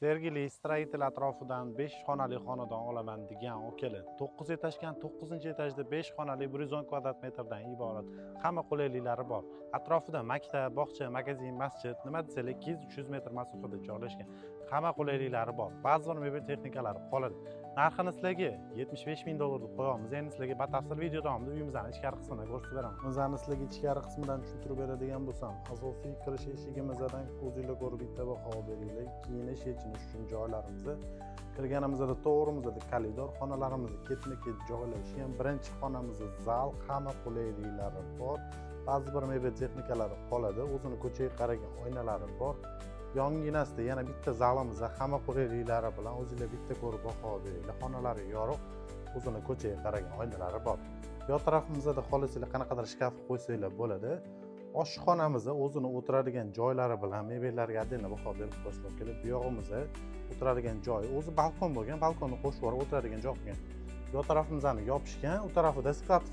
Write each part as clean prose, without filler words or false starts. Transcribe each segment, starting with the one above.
Sergeli Stроитель atrofidan 5 xonali xonadon olaman degan okalar 9 etajdan 9-etajda 5 xonali 110 kvadrat metrdan iborat hamma qulayliklari bor. Atrofida maktab, bog'cha, magazin, masjid, nima desangiz 200-300 metr masofada joylashgan. Hamma qulayliklari bor. Ba'zi bir mebel texnikalari qoladi. Narxini sizlarga $75,000 deb qo'yamiz. Endi sizlarga batafsil video davomida uyimizning ichkari qismini ko'rsatib beraman. O'zani sizlarga ichkari qismidan tushuntirib beradigan bo'lsam, asosiy kirish eshigimizdan o'zingizlar ko'rib bitta baho beringlar. Kiyinish, yechinish uchun joylarimizni kirganimizda to'g'rimizda koridor, xonalarimiz ketma-ket joylashgan. Birinchi xonamizda zal, hamma qulayliklari bor. Ba'zi bir mebel texnikalari qoladi. O'zini ko'chaga qaragan oynalari bor. Yonginasida yana bitta zalimizda hamma qulayliklari bilan o'zingizlar bitta ko'rib baho beringlar. Xonalari yorug', o'zini ko'chaga qaragan oynalari bor. Yo tarafimizda xolisizlar qanaqadir shkaf qo'ysanglar bo'ladi. Oshxonamizda o'zini o'tiradigan joylari bilan mebellarga отдельно baho berib qo'yishlar kerak. Bu yog'imizda o'tiradigan joy, o'zi balkon bo'lgan, balkonni qo'shib yuborib o'tiradigan joy bo'lgan. Yo tarafimizni yopishgan, u tarafida sklad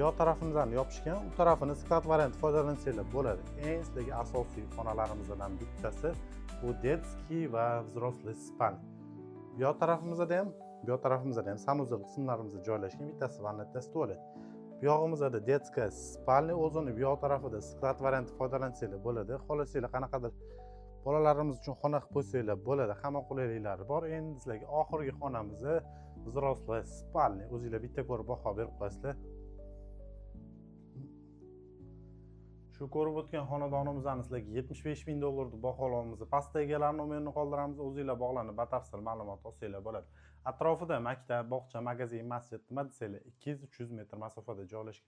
yo tarafimizni yopishgan, u tarafini sklad variant foydalansanglar bo'ladi. Eng sizlarga asosiy xonalarimizdan bittasi bu детский va взрослый spalnya. Yo tarafimizda ham sanuzel qismlarimizda joylashgan, bittasi vanna, bittasi tualet. Bu yog'imizda детская spalnya, o'zini bu yoq tarafida sklad variant foydalansanglar bo'ladi. Xohlasanglar qanaqadir bolalarimiz uchun xona qilib qo'ysanglar bo'ladi. Hamma qulayliklari bor. Endi sizlarga oxirgi xonamizda взрослая spalnya. O'zingizlar bitta ko'rib baho berib qo'yasizlar. Shu ko'rib o'tgan xonadonimizni sizlarga $75,000 deb baholaymiz. Pastda egalar nomerini qoldiramiz. O'zingizlar bog'lanib batafsil ma'lumot olsanglar bo'ladi. Atrofida maktab, bog'cha, magazin, masjid, nima desanglar 200-300 metr masofada joylashgan.